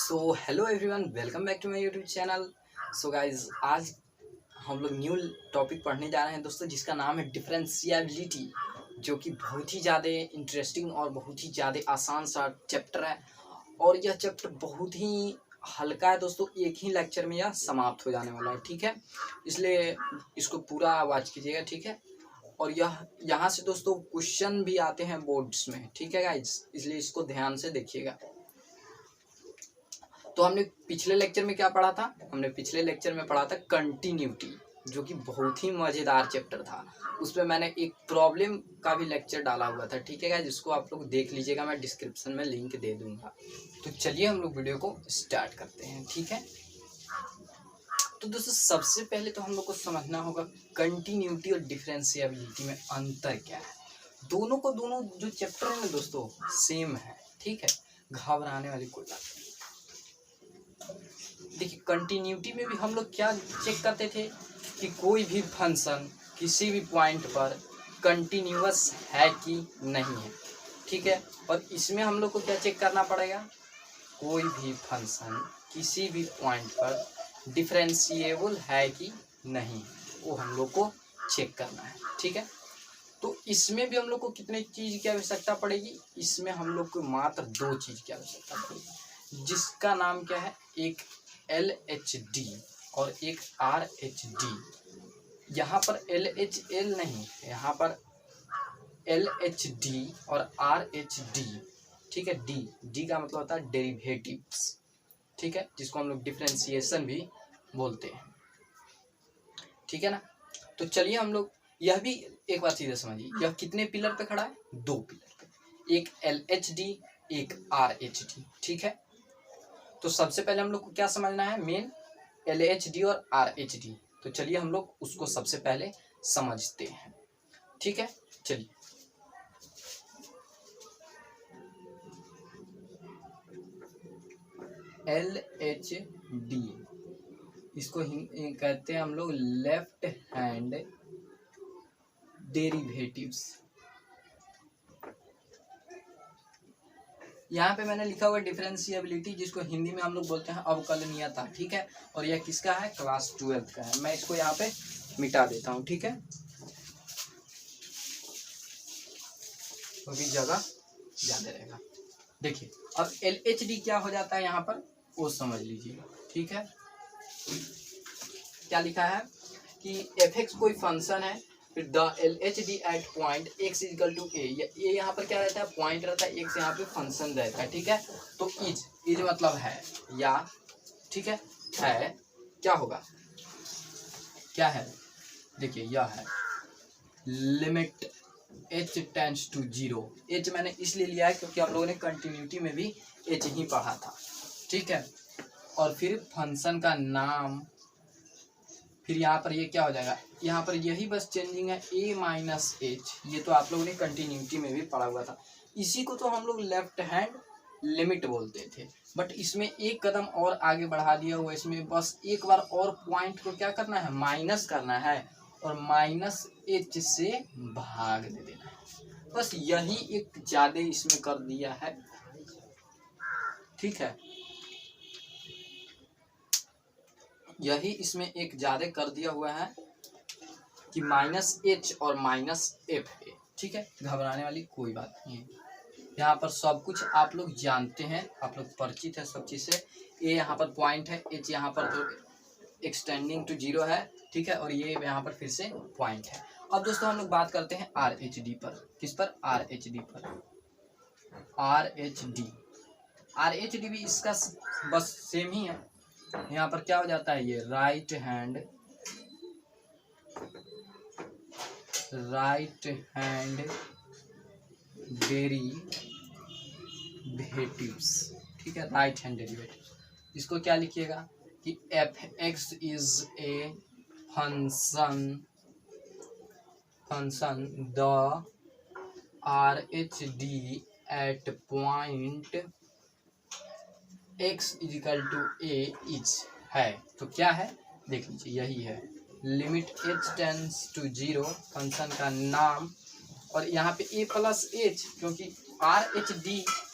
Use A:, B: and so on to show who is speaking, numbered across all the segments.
A: So hello everyone, welcome back to my YouTube channel. So guys, आज हम लोग new topic पढ़ने जा रहे हैं दोस्तों, जिसका नाम है डिफरेंशिएबिलिटी, जो कि बहुत ही ज़्यादा इंटरेस्टिंग और बहुत ही ज़्यादा आसान सा चैप्टर है। और यह चैप्टर बहुत ही हल्का है दोस्तों, एक ही लेक्चर में यह समाप्त हो जाने वाला है, ठीक है। इसलिए इसको पूरा वॉच कीजिएगा, ठीक है। और यह यहाँ से दोस्तों क्वेश्चन भी आते हैं बोर्ड्स में, ठीक है गाइज, इसलिए इसको ध्यान से देखिएगा। तो हमने पिछले लेक्चर में क्या पढ़ा था? हमने पिछले लेक्चर में पढ़ा था कंटिन्यूटी, जो कि बहुत ही मज़ेदार चैप्टर था। उस पर मैंने एक प्रॉब्लम का भी लेक्चर डाला हुआ था, ठीक है, जिसको आप लोग देख लीजिएगा, मैं डिस्क्रिप्शन में लिंक दे दूंगा। तो चलिए हम लोग वीडियो को स्टार्ट करते हैं, ठीक है। तो दोस्तों सबसे पहले तो हम लोग को समझना होगा कंटिन्यूटी और डिफरेंशिएबिलिटी में अंतर क्या है। दोनों जो चैप्टर है ना दोस्तों सेम है, ठीक है, घबराने वाली कोई बात नहीं। देखिए कंटिन्यूटी में भी हम लोग क्या चेक करते थे कि कोई भी फंक्शन किसी भी पॉइंट पर कंटिन्यूअस है कि नहीं है, ठीक है। और इसमें हम लोग को क्या चेक करना पड़ेगा? कोई भी फंक्शन किसी भी पॉइंट पर डिफरेंशिएबल है कि नहीं, वो हम लोग को चेक करना है, ठीक है। तो इसमें भी हम लोग को कितने चीज़ की आवश्यकता पड़ेगी? इसमें हम लोग को मात्र दो चीज़ की आवश्यकता पड़ेगी, जिसका नाम क्या है? एक LHD और एक RHD। यहाँ पर LHL नहीं, यहाँ पर LHD और RHD, ठीक है। डी का मतलब होता है डेरिवेटिव्स, ठीक है, जिसको हम लोग डिफरेंशिएशन भी बोलते हैं, ठीक है ना। तो चलिए हम लोग यह भी एक बात सीधे समझिए, यह कितने पिलर पे खड़ा है? दो पिलर पे, एक LHD एक RHD, ठीक है। तो सबसे पहले हम लोग को क्या समझना है? मेन LHD और RHD। तो चलिए हम लोग उसको सबसे पहले समझते हैं, ठीक है। चलिए LHD, इसको कहते हैं हम लोग लेफ्ट हैंड डेरिवेटिव्स। यहाँ पे मैंने लिखा हुआ डिफरेंशिएबिलिटी, जिसको हिंदी में हम लोग बोलते हैं अवकलनीयता, ठीक है। और यह किसका है? क्लास 12 का है। मैं इसको यहाँ पे मिटा देता हूँ, ठीक है, क्योंकि जगह ज़्यादा रहेगा। देखिए अब LHD क्या हो जाता है यहाँ पर, वो समझ लीजिए, ठीक है। क्या लिखा है कि fx कोई फंक्शन है, फिर the LHD at point x equal to a. ये यहाँ पर क्या रहता है? पॉइंट रहता है, x यहाँ पे फंक्शन रहता है, ठीक है। तो इज मतलब है या, ठीक है क्या होगा? क्या है? देखिए यह है limit h tends to 0। h मैंने इसलिए लिया है क्योंकि आप लोगों ने कंटिन्यूटी में भी h ही पढ़ा था, ठीक है। और फिर फंक्शन का नाम, फिर यहाँ पर ये क्या हो जाएगा? यहाँ पर यही बस चेंजिंग है a माइनस h। ये तो आप लोगों ने कंटिन्यूटी में भी पढ़ा हुआ था। इसी को तो हम लोग लेफ्ट हैंड लिमिट बोलते थे, बट इसमें एक कदम और आगे बढ़ा दिया हुआ। इसमें बस एक बार और पॉइंट को क्या करना है? माइनस करना है, और माइनस h से भाग दे देना है। बस यही एक ज़्यादा इसमें कर दिया है, ठीक है। यही इसमें एक ज़्यादा कर दिया हुआ है कि माइनस h और माइनस f है, ठीक है। घबराने वाली कोई बात नहीं है। यहाँ पर सब कुछ आप लोग जानते हैं, आप लोग परिचित है सब चीज़ से। a यहाँ पर पॉइंट है, h यहाँ पर जो एक्सटेंडिंग टू 0 है, ठीक है, और ये यहाँ पर फिर से पॉइंट है। अब दोस्तों हम लोग बात करते हैं RHD पर। किस पर? RHD पर। RHD भी इसका बस सेम ही है। यहाँ पर क्या हो जाता है? ये राइट हैंड डेरिवेटिव्स, ठीक है, राइट हैंड डेरिवेटिव्स। इसको क्या लिखिएगा कि fx is a function the RHD at point x is equal to a is है। तो क्या है? देख लीजिए, यही है limit h tends to 0, function का नाम, और यहाँ पे a प्लस h, क्योंकि RHD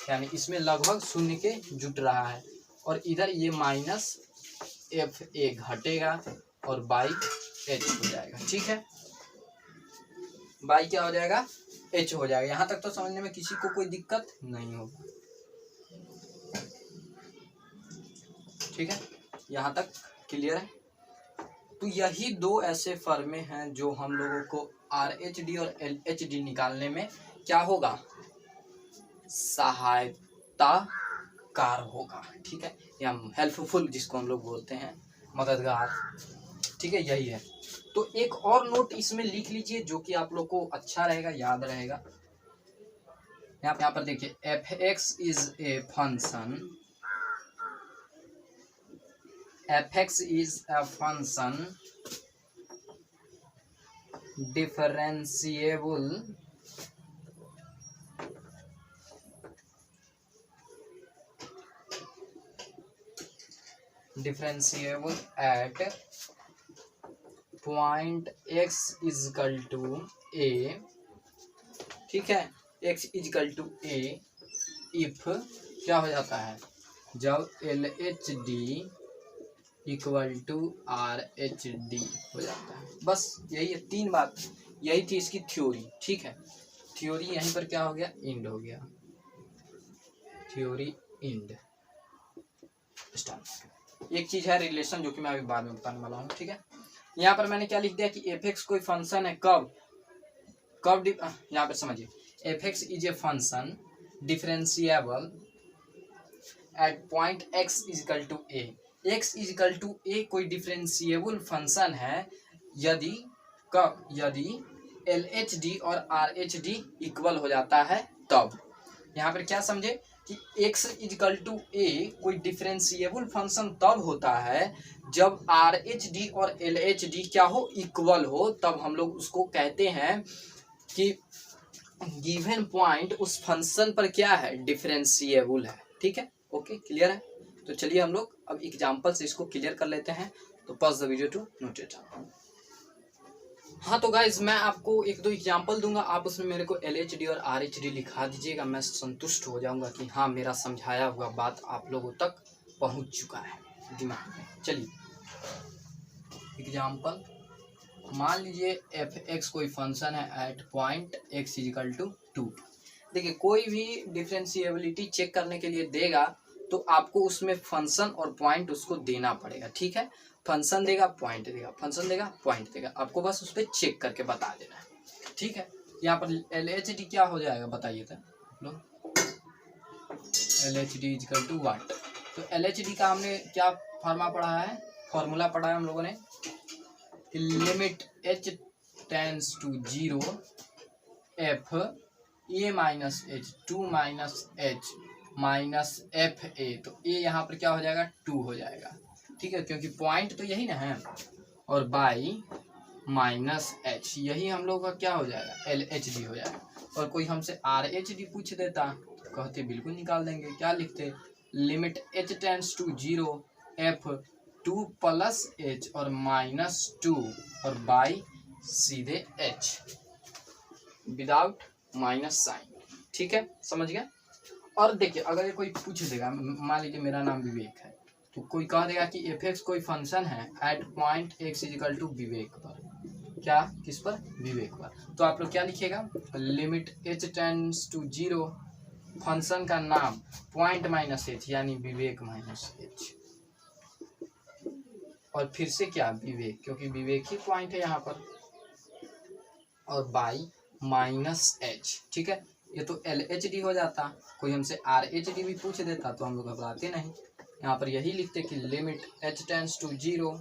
A: यानी इसमें लगभग शून्य के जुट रहा है, और इधर ये माइनस एफ ए घटेगा और बाई एच हो जाएगा। ठीक है, बाई क्या हो जाएगा, एच हो जाएगा। यहाँ तक तो समझने में किसी को कोई दिक्कत नहीं होगा। ठीक है, यहाँ तक क्लियर है। तो यही दो ऐसे फॉर्मे हैं जो हम लोगों को आरएचडी और एलएचडी निकालने में क्या होगा, सहायताकार होगा। ठीक है, या हेल्पफुल जिसको हम लोग बोलते हैं, मददगार। ठीक है, यही है। तो एक और नोट इसमें लिख लीजिए जो कि आप लोग को अच्छा रहेगा, याद रहेगा। यहाँ पर देखिए, F x is a function, fx is a function differentiable at point x is equal to a। ठीक है, x is equal to a if क्या हो जाता है, जब LHD इक्वल टू RHD हो जाता है। बस यही है, तीन बात, यही थी इसकी थ्योरी। ठीक है, थ्योरी यहीं पर क्या हो गया, इंड हो गया, थ्योरी इंड स्टार्ट। एक चीज है रिलेशन जो कि मैं अभी बाद में बताने वाला हूँ। ठीक है, यहाँ पर मैंने क्या लिख दिया कि एफ एक्स कोई फंक्शन है, कब यहाँ पर समझिए, f x is a function differentiable at point x is equal to a. X is equal to a कोई डिफरेंशिएबल फंक्शन है यदि कब, यदि एल एच डी और आर एच डी इक्वल हो जाता है तब। यहाँ पर क्या समझे कि x is equal to a कोई डिफरेंशिएबल फंक्शन तब होता है जब आर एच डी और एल एच डी क्या हो, इक्वल हो, तब हम लोग उसको कहते हैं कि गिवन पॉइंट उस फंक्शन पर क्या है, डिफरेंशिएबल है। ठीक है, ओके, क्लियर है। तो चलिए हम लोग अब एग्जांपल से इसको क्लियर कर लेते हैं। तो pause the video to note it. हाँ तो गाइज मैं आपको एक दो एग्जांपल दूंगा, आप उसमें मेरे को LHD और RHD लिखा दीजिएगा, मैं संतुष्ट हो जाऊंगा कि हाँ मेरा समझाया हुआ बात आप लोगों तक पहुंच चुका है दिमाग में। चलिए एग्जांपल, मान लीजिए f(x) कोई फंक्शन है at point x is equal to 2। देखिए कोई भी डिफरेंशिएबिलिटी चेक करने के लिए देगा तो आपको उसमें फंक्शन और पॉइंट उसको देना पड़ेगा। ठीक है, फंक्शन देगा, पॉइंट देगा, फंक्शन देगा, पॉइंट देगा, आपको बस उस पर चेक करके बता देना है। ठीक है, यहाँ पर LHD क्या हो जाएगा बताइए तो लोग, LHD is equal to what. तो LHD का हमने क्या फॉर्मूला पढ़ा है, फॉर्मूला पढ़ा है हम लोगों ने, limit h tends to 0 f a minus h 2 minus h minus f a. तो ए यहाँ पर क्या हो जाएगा, 2 हो जाएगा। ठीक है, क्योंकि पॉइंट तो यही ना है, और बाई माइनस एच यही हम लोग का क्या हो जाएगा, LHD हो जाएगा। और कोई हमसे RHD पूछ देता कहते बिल्कुल निकाल देंगे, क्या लिखते, limit h tends to 0 f 2 plus h और माइनस 2 और बाई सीधे h विदाउट माइनस साइन। ठीक है, समझ गया। और देखिए अगर ये कोई पूछ देगा, मान लीजिए मेरा नाम विवेक है, तो कोई कह देगा कि f(x) कोई फंक्शन है at point x is equal to विवेक पर, क्या, किस पर, विवेक पर। तो आप लोग क्या लिखिएगा, limit h tends to 0 function का नाम पॉइंट माइनस एच यानी विवेक माइनस एच, और फिर से क्या, विवेक, क्योंकि विवेक ही पॉइंट है यहाँ पर, और बाई माइनस एच। ठीक है, ये तो LHD हो जाता, कोई हमसे RHD भी पूछ देता तो हम लोग घबराते नहीं, यहाँ पर यही लिखते कि limit h tends to 0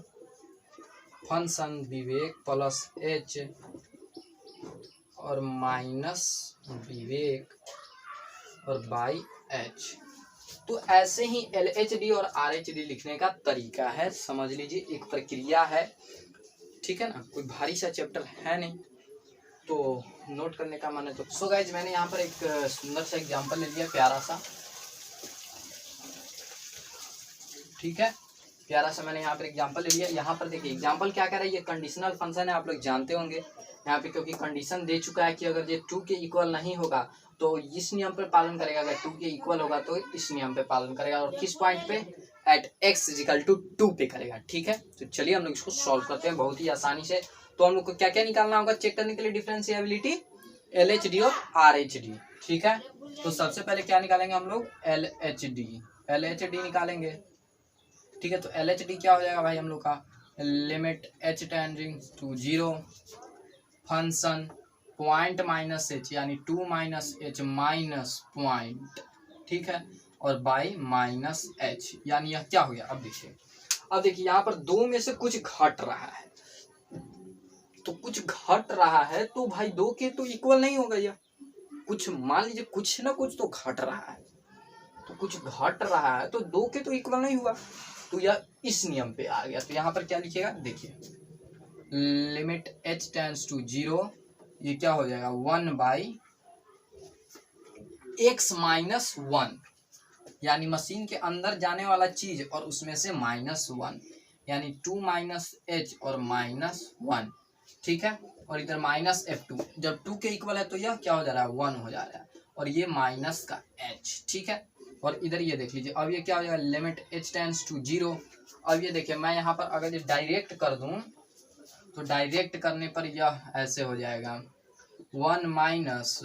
A: function विवेक प्लस h और माइनस विवेक और बाई h। तो ऐसे ही LHD और RHD लिखने का तरीका है, समझ लीजिए, एक प्रक्रिया है। ठीक है ना, कोई भारी सा चैप्टर है नहीं, तो नोट करने का मन है तो। सो गाइज मैंने यहाँ पर एक सुंदर सा एग्जांपल ले लिया, प्यारा सा। ठीक है, प्यारा सा मैंने यहाँ पर एग्जांपल ले लिया। यहाँ पर देखिए एग्जांपल क्या कह रहा है, ये कंडीशनल फंक्शन है, आप लोग जानते होंगे। यहाँ पे क्योंकि कंडीशन दे चुका है कि अगर ये 2 के इक्वल नहीं होगा तो इस नियम पर पालन करेगा, अगर 2 के इक्वल होगा तो इस नियम पे पालन करेगा, और किस पॉइंट पे, एट x इजिकल टू 2 पे करेगा। ठीक है, तो चलिए हम लोग इसको सॉल्व करते हैं बहुत ही आसानी से। तो हम लोग को क्या क्या निकालना होगा चेक करने के लिए डिफरेंशिएबिलिटी, LHD और RHD। ठीक है, तो सबसे पहले क्या निकालेंगे हम लोग, LHD निकालेंगे। ठीक है, तो LHD क्या हो जाएगा भाई हम लोग का, limit h tending to 0 function point minus h यानी 2 माइनस h माइनस पॉइंट, ठीक है, और बाई माइनस h यानी यह क्या हो गया। अब देखिए यहाँ पर दो में से कुछ घट रहा है, तो कुछ घट रहा है तो भाई दो के तो इक्वल नहीं होगा यह, कुछ मान लीजिए कुछ ना कुछ तो घट रहा है, तो कुछ घट रहा है तो दो के तो इक्वल नहीं हुआ, तो यह इस नियम पे आ गया। तो यहाँ पर क्या लिखिएगा, देखिए लिमिट h टेंड्स टू 0, ये क्या हो जाएगा 1 बाई x माइनस 1, यानी मशीन के अंदर जाने वाला चीज और उसमें से -1 यानी 2 माइनस h और -1। ठीक है, और इधर -f2, जब 2 के इक्वल है तो यह क्या हो जा रहा है 1 हो जा रहा है, और ये माइनस का h। ठीक है, और इधर ये देख लीजिए अब ये क्या हो जाएगा लिमिट h टेंड्स टू 0। अब ये देखिए मैं यहाँ पर अगर ये डायरेक्ट कर दूं तो डायरेक्ट करने पर यह ऐसे हो जाएगा 1 माइनस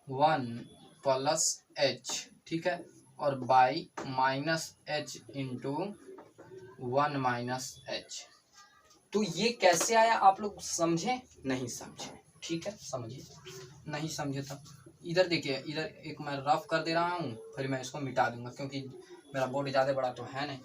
A: 1 प्लस h। ठीक है, और by minus h into 1 minus h। तो ये कैसे आया आप लोग समझे नहीं समझे, ठीक है, समझिए, नहीं समझे तो इधर देखिए, इधर एक मैं रफ कर दे रहा हूँ, फिर मैं इसको मिटा दूंगा क्योंकि मेरा बोर्ड ज़्यादा बड़ा तो है नहीं।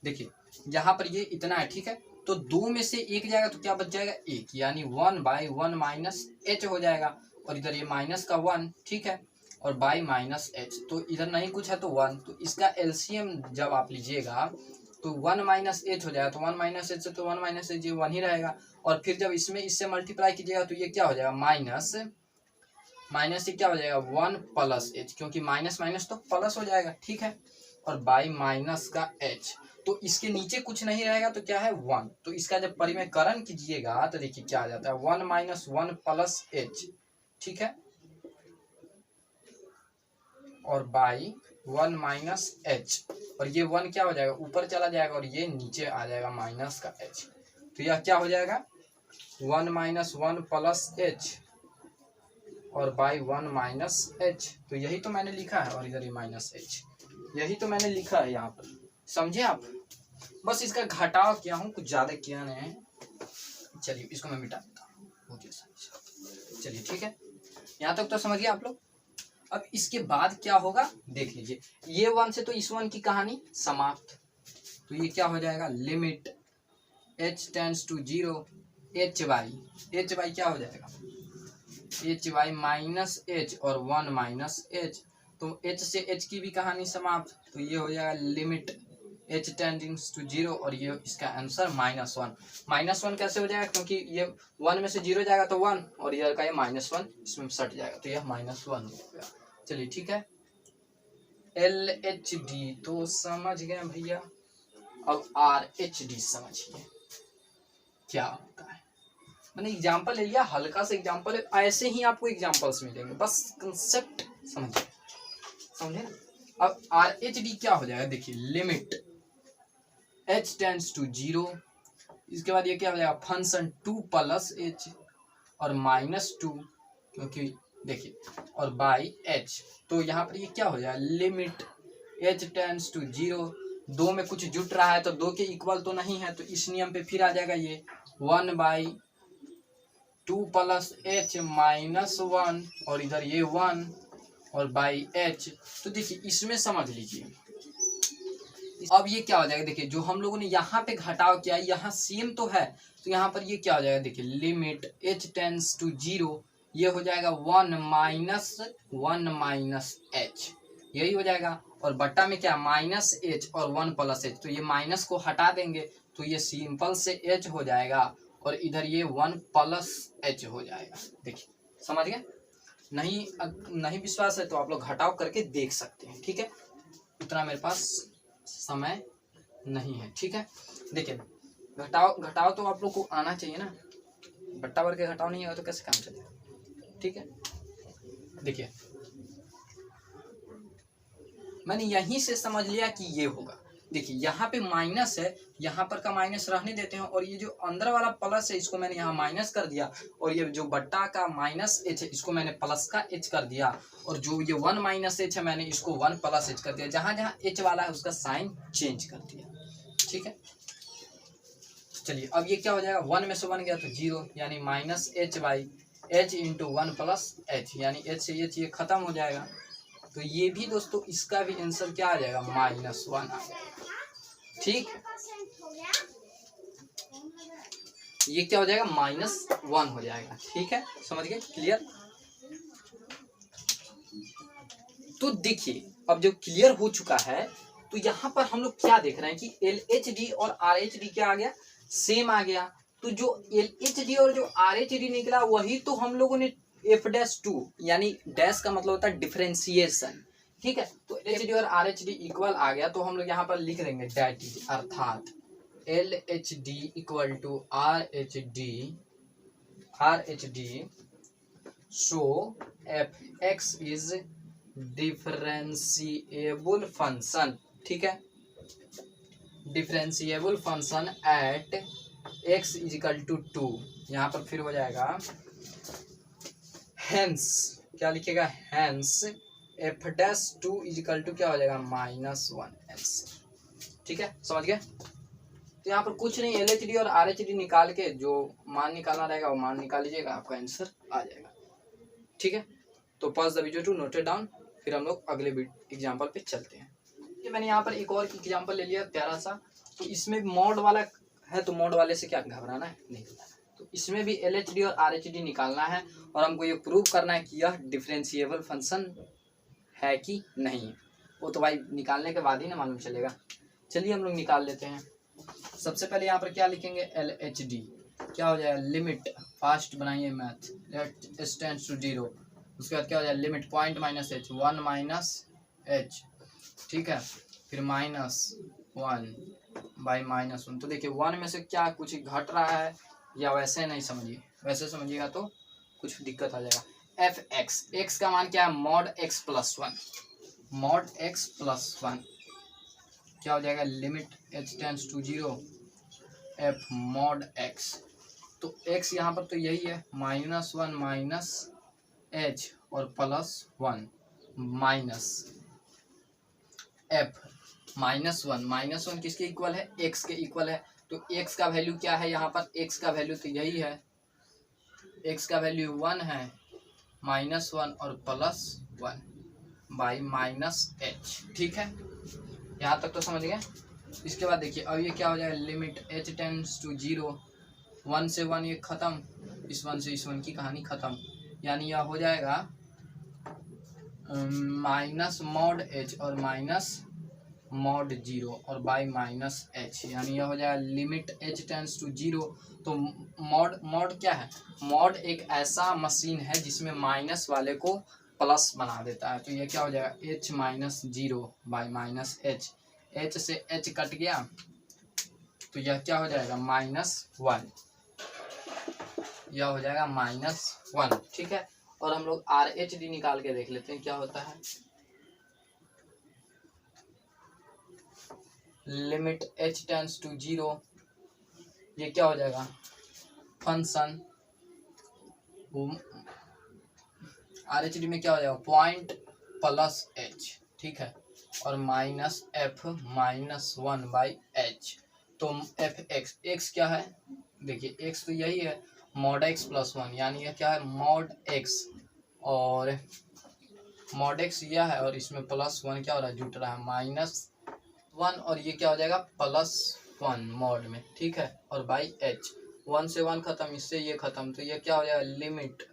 A: देखिए यहाँ पर ये इतना है, ठीक है, तो दो में से एक जाएगा तो क्या बच जाएगा एक, यानी 1 बाई 1 माइनस h हो जाएगा, और इधर ये माइनस का 1, ठीक है, और बाई माइनस h, तो इधर नहीं कुछ है तो 1, तो इसका एलसीएम जब आप लीजिएगा तो 1 माइनस h हो जाएगा, तो 1 माइनस h से तो 1 माइनस h ये 1 ही रहेगा, और फिर जब इसमें इससे मल्टीप्लाई कीजिएगा तो ये क्या हो जाएगा माइनस से क्या हो जाएगा 1 प्लस h, क्योंकि माइनस माइनस तो प्लस हो जाएगा। ठीक है, और बाई माइनस का h, तो इसके नीचे कुछ नहीं रहेगा तो क्या है 1, तो इसका जब परिमेयकरण कीजिएगा तो देखिए क्या आ जाता है 1 माइनस 1 प्लस h। ठीक है, और बाई 1 माइनस h, और ये 1 क्या हो जाएगा ऊपर चला जाएगा और ये नीचे आ जाएगा माइनस का h, तो यह क्या हो जाएगा 1 माइनस 1 प्लस h और बाई 1 माइनस h। तो यही तो मैंने लिखा है, और इधर ये माइनस h, यही तो मैंने लिखा है यहाँ पर, समझे आप। बस इसका घटाव किया हूँ, कुछ ज़्यादा किया नहीं है। चलिए इसको मैं मिटा देता हूँ, बहुत आसानी से। चलिए ठीक है, यहाँ तक तो समझिए आप लोग। अब इसके बाद क्या होगा देख लीजिए, ये 1 से तो इस 1 की कहानी समाप्त, तो ये क्या हो जाएगा limit h tends to 0 h by क्या हो जाएगा h बाई माइनस h और 1 माइनस h, तो h से h की भी कहानी समाप्त, तो ये हो जाएगा लिमिट h टेंडिंग्स टू 0, और ये इसका आंसर -1 कैसे हो जाएगा, क्योंकि ये 1 में से 0 जाएगा तो 1, और इधर का ये -1 इसमें सट जाएगा, तो यह -1 हो गया। चलिए ठीक है, LHD तो समझ गए भैया, अब RHD समझिए क्या होता है। मैंने एग्जाम्पल ले लिया, हल्का सा एग्जाम्पल है, ऐसे ही आपको एग्जाम्पल्स मिलेंगे, बस कंसेप्ट समझे ना। अब RHD क्या हो जाएगा देखिए लिमिट h टेंड्स टू 0, इसके बाद ये क्या हो जाएगा फंक्शन 2 प्लस h और -2, क्योंकि देखिए, और बाई h, तो यहाँ पर ये क्या हो जाएगा लिमिट h टेंड्स टू 0, दो में कुछ जुट रहा है तो दो के इक्वल तो नहीं है, तो इस नियम पे फिर आ जाएगा ये 1 बाई 2 प्लस h माइनस 1, और इधर ये 1 और बाई h। तो देखिए इसमें समझ लीजिए, अब ये क्या हो जाएगा देखिए, जो हम लोगों ने यहाँ पे घटाव किया यहाँ सेम तो है, तो यहाँ पर ये क्या हो जाएगा देखिए लिमिट h टेंड्स टू 0, ये हो जाएगा 1 माइनस h, यही हो जाएगा, और बट्टा में क्या माइनस h और 1 प्लस h, तो ये माइनस को हटा देंगे तो ये सिंपल से h हो जाएगा, और इधर ये 1 प्लस h हो जाएगा। देखिए समझ गए, नहीं विश्वास है तो आप लोग घटाव करके देख सकते हैं। ठीक है, उतना मेरे पास समय नहीं है। ठीक है, देखिए घटाव तो आप लोग को आना चाहिए ना, बट्टा भर के घटाव नहीं आएगा तो कैसे काम चलेगा। ठीक है, देखिए मैंने यहीं से समझ लिया कि ये होगा। देखिए यहाँ पे माइनस है, यहाँ पर का माइनस रहने देते हैं, और ये जो अंदर वाला प्लस है इसको मैंने यहाँ माइनस कर दिया, और ये जो बट्टा का माइनस एच है इसको मैंने प्लस का एच कर दिया, और जो ये 1 माइनस एच है मैंने इसको 1 प्लस एच कर दिया। जहाँ जहाँ एच वाला है उसका साइन चेंज कर दिया। ठीक है, चलिए अब ये क्या हो जाएगा, 1 में से 1 गया तो 0, यानी minus H by H into 1 plus H, यानी एच से एच ये खत्म हो जाएगा। तो ये भी दोस्तों इसका भी आंसर क्या आ जाएगा, -1 आ जाएगा। ठीक, ये क्या हो जाएगा, -1 हो जाएगा। ठीक है, समझ गए, क्लियर। तो देखिए अब जब क्लियर हो चुका है तो यहाँ पर हम लोग क्या देख रहे हैं कि LHD और RH क्या आ गया, सेम आ गया। तो जो LHD और जो RH निकला वही तो हम लोगों ने F'2 यानी डैश का मतलब होता है डिफरेंशिएशन। ठीक है, तो LHD और RH इक्वल आ गया, तो हम लोग यहाँ पर लिख देंगे डैट इज, अर्थात LHD equal to RH so Fx is differentiable function. ठीक है, differentiable function at x is equal to 2। यहाँ पर फिर हो जाएगा हेंस, क्या लिखेगा, हेंस F'2 इजिकल टू क्या हो जाएगा, -1x। ठीक है, समझ गए। तो यहाँ पर कुछ नहीं, LHD और RH निकाल के जो मान निकालना रहेगा वो मान निकाल लीजिएगा, आपका आंसर आ जाएगा। ठीक है, तो pause the video to note it down, फिर हम लोग अगले एग्जाम्पल पे चलते हैं। ये मैंने यहाँ पर एक और एग्जाम्पल ले लिया प्यारा सा, तो इसमें मोड वाला है, तो मोड वाले से क्या घबराना है, नहीं। तो इसमें भी LHD और RH निकालना है, और हमको ये प्रूव करना है कि यह डिफरेंशिएबल फंक्शन है कि नहीं। वो तो भाई निकालने के बाद ही ना मालूम चलेगा। चलिए हम लोग निकाल लेते हैं। सबसे पहले यहाँ पर क्या लिखेंगे, LHD क्या हो जाएगा, लिमिट, फास्ट बनाइए math, let s tends to 0। उसके बाद क्या हो जाएगा, limit point minus h, 1 minus h. ठीक है, फिर -1 बाई -1। तो देखिए 1 में से क्या कुछ घट रहा है, या वैसे नहीं समझिए, वैसे समझिएगा तो कुछ दिक्कत आ जाएगा। Fx, x का मान क्या है, mod x plus 1, mod x plus 1 क्या हो जाएगा, limit h tends to 0 f mod x। तो x यहाँ पर तो यही है, -1 माइनस h और +1 माइनस f, -1 किसके इक्वल है, x के इक्वल है। तो x का वैल्यू क्या है, यहाँ पर x का वैल्यू तो यही है, x का वैल्यू 1 है, -1 और +1 बाई -h। ठीक है, यहाँ तक तो समझ गए। इसके बाद देखिए अब ये क्या हो जाएगा, लिमिट h टेंड्स टू 0, 1 से 1 ये खत्म, इस 1 से इस 1 की कहानी खत्म, यानी यह हो जाएगा माइनस मॉड h और माइनस मॉड 0 और बाई -h, यानी यह हो जाएगा लिमिट h टेंड्स टू 0। तो मॉड क्या है, मॉड एक ऐसा मशीन है जिसमें माइनस वाले को प्लस बना देता है। तो ये क्या हो जाएगा, h-0 बाई -h, h से h कट गया, तो यह क्या हो जाएगा, -1, यह हो जाएगा -1। ठीक है, और हम लोग RH निकाल के देख लेते हैं क्या होता है। लिमिट h टेंड्स टू 0, ये क्या हो जाएगा, फंक्शन RH में क्या हो जाएगा, पॉइंट प्लस h। ठीक है, और -f -1 बाई h। तो Fx, x क्या है, देखिए x तो यही है, mod x प्लस 1, यानी यह क्या है, mod x, और mod x यह है, और इसमें +1 क्या हो रहा है, जुट रहा है, -1, और ये क्या हो जाएगा, +1 mod में। ठीक है, और बाई h, 1 से 1 खत्म, इससे ये खत्म, तो ये क्या हो जाएगा, लिमिट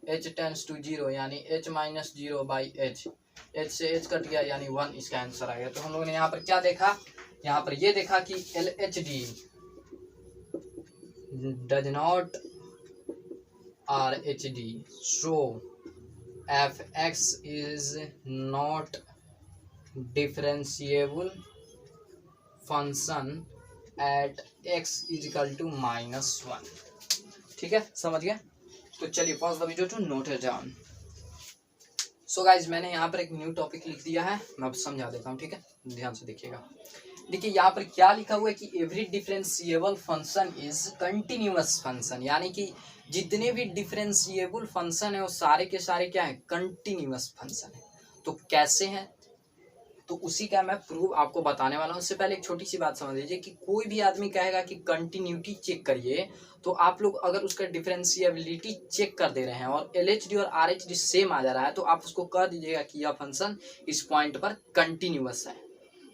A: h टेंड्स टू 0, यानी h-0 बाई h, h से h कट गया, यानी 1 इसका आंसर आ गया। तो हम लोगों ने यहाँ पर क्या देखा, यहाँ पर ये देखा कि LHD does not RH so Fx is not differentiable function at x is equal to -1। ठीक है, समझ गए। तो चलिए pause the video to note it down. So guys मैंने यहाँ पर एक न्यू टॉपिक लिख दिया है, मैं अब समझा देता हूँ, ठीक है, ध्यान से देखिएगा। देखिए यहाँ पर क्या लिखा हुआ है कि every differentiable function is continuous function, यानी कि जितने भी डिफरेंशिएबल फंक्शन है वो सारे के सारे क्या है, कंटिन्यूअस फंक्शन है। तो कैसे हैं, तो उसी का मैं प्रूफ आपको बताने वाला हूँ। उससे पहले एक छोटी सी बात समझ लीजिए कि कोई भी आदमी कहेगा कि कंटिन्यूटी चेक करिए, तो आप लोग अगर उसका डिफरेंशिएबिलिटी चेक कर दे रहे हैं और LHD और RH सेम आ जा रहा है, तो आप उसको कह दीजिएगा कि यह फंक्शन इस पॉइंट पर कंटिन्यूअस है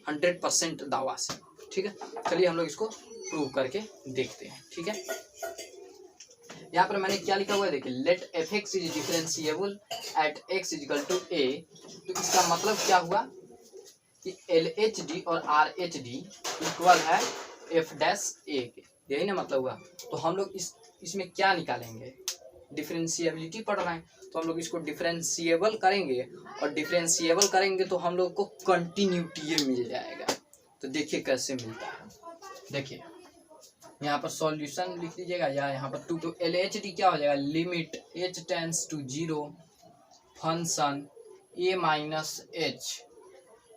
A: 100% दावा से, ठीक है। चलिए हम लोग इसको प्रूव करके देखते हैं, ठीक है। यहाँ पर मैंने क्या लिखा हुआ है, देखिए, let fx is differentiable at x equal to a। तो इसका मतलब क्या हुआ कि LHD और RH इक्वल है f डैश a के, यही ना मतलब हुआ। तो हम लोग इसमें क्या निकालेंगे, डिफरेंशिएबिलिटी पढ़ रहे हैं, तो हम लोग इसको डिफरेंशिएबल करेंगे, और डिफरेंशिएबल करेंगे तो हम लोग को कंटिन्यूटी मिल जाएगा। तो देखिए कैसे मिलता है, देखिए यहाँ पर सॉल्यूशन लिख लीजिएगा, या यहाँ पर 2 तो LHD क्या हो जाएगा, limit h tends to 0 function a minus h,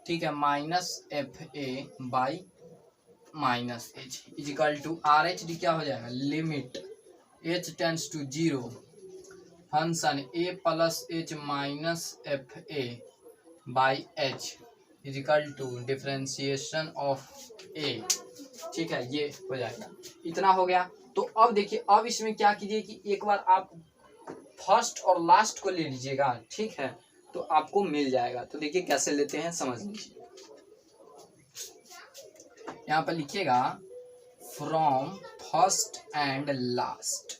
A: ठीक है, minus FA by minus h is equal to RH क्या हो जाएगा, limit h tends to 0 function a plus h minus FA by h is equal to differentiation of a, ठीक है, ये हो जाएगा। इतना हो गया। तो अब देखिए, अब इसमें क्या कीजिए कि एक बार आप फर्स्ट और लास्ट को ले लीजिएगा, ठीक है, तो आपको मिल जाएगा। तो देखिए कैसे लेते हैं, समझ लीजिए। यहाँ पर लिखिएगा फ्रॉम फर्स्ट एंड लास्ट,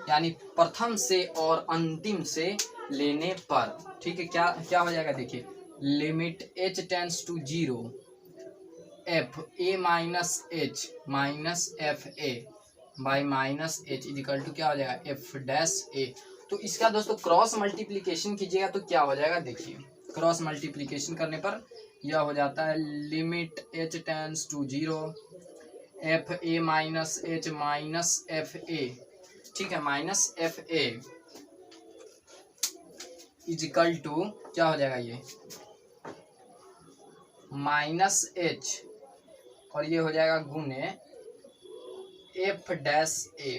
A: यानी प्रथम से और अंतिम से लेने पर, ठीक है, क्या क्या हो जाएगा, देखिए, limit h tends to 0 f a minus h minus f a by minus h is equal to क्या हो जाएगा, f डैश a। तो इसका दोस्तों क्रॉस मल्टीप्लिकेशन कीजिएगा तो क्या हो जाएगा, देखिए, क्रॉस मल्टीप्लिकेशन करने पर यह हो जाता है limit h tends to 0 f a minus h minus f a, ठीक है, minus f a is equal to क्या हो जाएगा, ये माइनस h और ये हो जाएगा गुने f डैश a।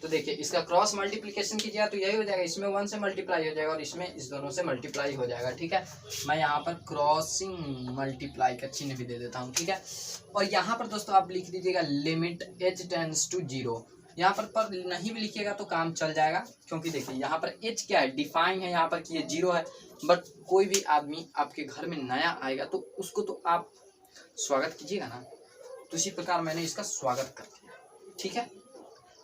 A: तो देखिए इसका क्रॉस मल्टीप्लिकेशन कीजिएगा तो यही हो जाएगा, इसमें 1 से मल्टीप्लाई हो जाएगा और इसमें इस दोनों से मल्टीप्लाई हो जाएगा, ठीक है। मैं यहाँ पर क्रॉसिंग मल्टीप्लाई का चिन्ह भी दे देता हूँ, ठीक है। और यहाँ पर दोस्तों आप लिख दीजिएगा लिमिट h टेंड्स टू 0। यहाँ पर नहीं भी लिखिएगा तो काम चल जाएगा, क्योंकि देखिए यहाँ पर h क्या है, डिफाइन है यहाँ पर कि ये 0 है। बट कोई भी आदमी आपके घर में नया आएगा तो उसको तो आप स्वागत कीजिएगा ना, तो इसी प्रकार मैंने इसका स्वागत कर दिया, ठीक है।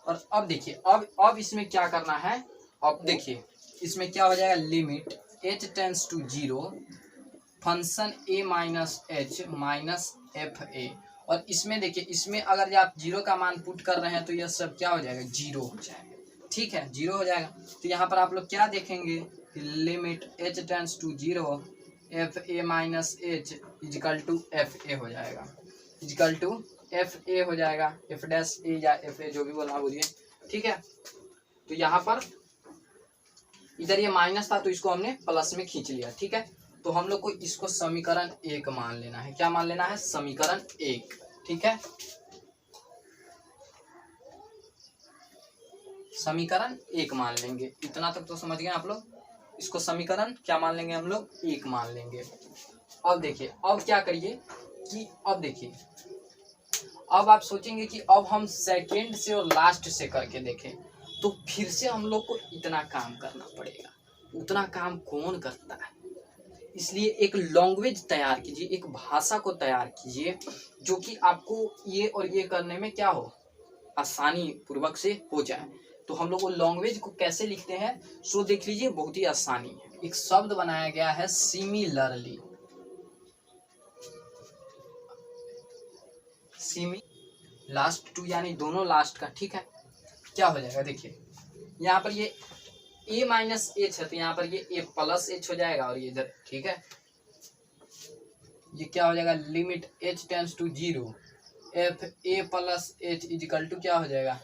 A: और अब देखिए, अब इसमें क्या करना है, अब देखिए इसमें क्या हो जाएगा, limit h tends to 0 function a minus h minus f a. और इसमें देखिए, इसमें अगर आप 0 का मान पुट कर रहे हैं तो यह सब क्या हो जाएगा, 0 हो जाएगा, ठीक है, 0 हो जाएगा। तो यहाँ पर आप लोग क्या देखेंगे कि limit h tends to 0 f a minus h is equal to f a हो जाएगा, इजिकल टू एफ ए हो जाएगा, एफ डैश ए या एफ ए जो भी बोलना बोलिए, ठीक है। तो यहाँ पर इधर ये माइनस था तो इसको हमने प्लस में खींच लिया, ठीक है। तो हम लोग को इसको समीकरण 1 मान लेना है, क्या मान लेना है, समीकरण 1, ठीक है। समीकरण 1 मान लेंगे, इतना तक तो समझ गए आप लोग। इसको समीकरण क्या मान लेंगे, हम लोग 1 मान लेंगे। अब देखिए, अब क्या करिए कि अब देखिए, अब आप सोचेंगे कि अब हम सेकेंड से और लास्ट से करके देखें, तो फिर से हम लोग को इतना काम करना पड़ेगा, उतना काम कौन करता है। इसलिए एक लैंग्वेज तैयार कीजिए, एक भाषा को तैयार कीजिए जो कि आपको ये और ये करने में क्या हो, आसानी पूर्वक से हो जाए। तो हम लोग वो लैंग्वेज को कैसे लिखते हैं, सो देख लीजिए, बहुत ही आसानी है। एक शब्द बनाया गया है सिमिलरली, लास्ट टू यानी दोनों लास्ट का, ठीक है। क्या हो जाएगा, देखिए यहाँ पर ये a माइनस एच है तो यहाँ पर ये a प्लस एच हो जाएगा, और ये इधर, ठीक है, ये क्या हो जाएगा, limit h tends to 0 f a plus h is equal to क्या हो जाएगा,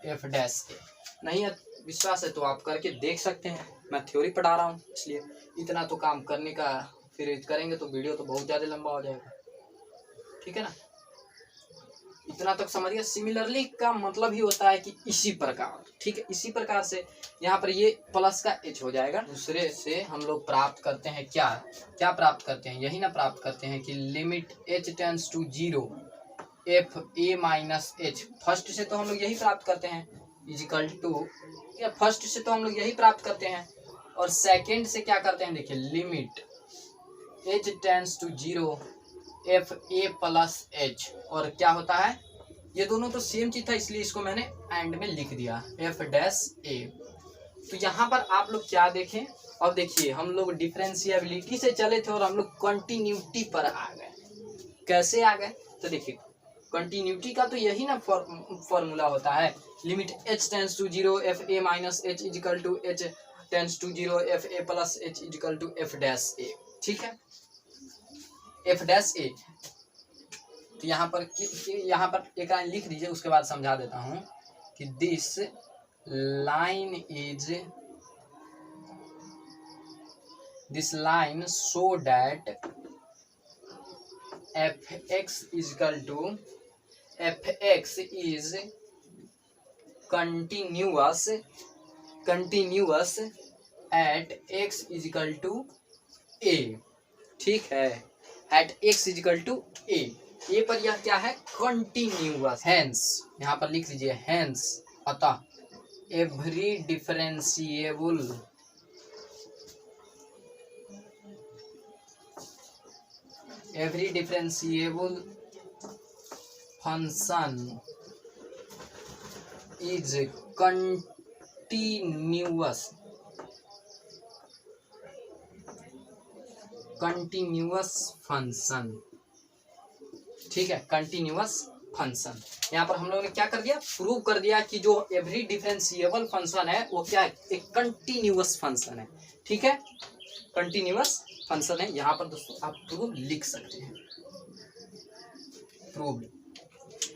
A: एफ डैश ए। नहीं विश्वास है तो आप करके देख सकते हैं। मैं थ्योरी पढ़ा रहा हूँ इसलिए इतना तो काम करने का, फिर करेंगे तो वीडियो तो बहुत ज़्यादा लंबा हो जाएगा, ठीक है ना। इतना तक समझिए। सिमिलरली का मतलब ही होता है कि इसी प्रकार, ठीक है, इसी प्रकार से यहाँ पर ये प्लस का एच हो जाएगा। दूसरे से हम लोग प्राप्त करते हैं क्या क्या प्राप्त करते हैं, यही ना प्राप्त करते हैं कि limit h tends to 0 f a minus h. First से तो हम लोग यही प्राप्त करते हैं इजिकल टू, या फर्स्ट से तो हम लोग यही प्राप्त करते हैं, और सेकेंड से क्या करते हैं, देखिए limit h tends to 0 f a plus h. और क्या होता है, ये दोनों तो सेम चीज था इसलिए इसको मैंने एंड में लिख दिया एफ डैश ए। तो यहाँ पर आप लोग क्या देखें, अब देखिए हम लोग डिफरेंशिएबिलिटी से चले थे और हम लोग कंटिन्यूटी पर आ गए। कैसे आ गए, तो देखिए कंटिन्यूटी का तो यही ना फॉर्मूला होता है, limit h tends to 0 f a minus h is equal to h tends to 0 f a plus h is equal to f dash a, ठीक है, एफ डैश ए। तो यहाँ पर एक लाइन लिख दीजिए, उसके बाद समझा देता हूँ कि this line so that f x is equal to f x is continuous at x is equal to a, ठीक है, at x is equal to a पर यह क्या है, कंटिन्यूअस। हेंस यहाँ पर लिख लीजिए हेंस, अतः every differentiable function is continuous function, ठीक है, कंटिन्यूअस फंक्शन। यहाँ पर हम लोगों ने क्या कर दिया, प्रूव कर दिया कि जो एवरी डिफरेंशिएबल फंक्शन है वो क्या है, एक कंटिन्यूअस फंक्शन है, ठीक है, कंटिन्यूअस फंक्शन है। यहाँ पर दोस्तों आप प्रूव लिख सकते हैं, प्रूव।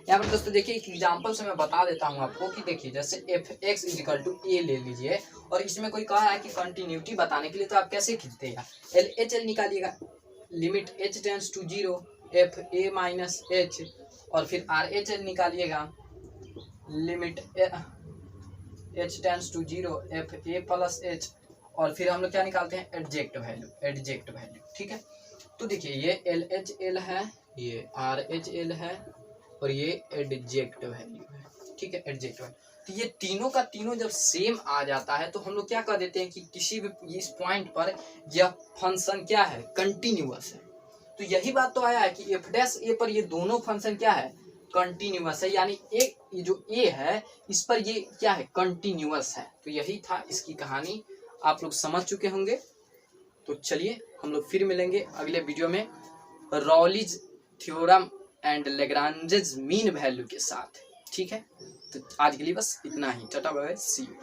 A: यहाँ पर दोस्तों देखिए एक एग्जांपल से मैं बता देता हूँ आपको कि देखिए जैसे एफ एक्स इजिकल टू ए ले लीजिए और इसमें कोई कहा है कि कंटिन्यूटी बताने के लिए, तो आप कैसे खींचतेगा, एल एच एल निकालिएगा, limit h tends to 0 f a minus h, और फिर आर एच एल निकालिएगा, limit h tends to 0 f a plus h, और फिर हम लोग क्या निकालते हैं, एडजेक्ट वैल्यू, ठीक है। तो देखिए ये एल एच एल है, ये आर एच एल है, और ये एडजेक्ट वैल्यू है, ठीक है, एडजेक्ट वैल्यू। तो ये तीनों का तीनों जब सेम आ जाता है तो हम लोग क्या कर देते हैं कि किसी भी इस पॉइंट पर यह फंक्शन क्या है, कंटिन्यूअस है। तो यही बात तो आया है कि एफ डैश ए पर ये दोनों फंक्शन क्या है, कंटिन्यूअस है, यानी एक ये जो ए है इस पर ये क्या है, कंटिन्यूअस है। तो यही था इसकी कहानी, आप लोग समझ चुके होंगे। तो चलिए हम लोग फिर मिलेंगे अगले वीडियो में Rolle's theorem and Lagrange's mean value के साथ, ठीक है। तो आज के लिए बस इतना ही, tata bye bye, see you.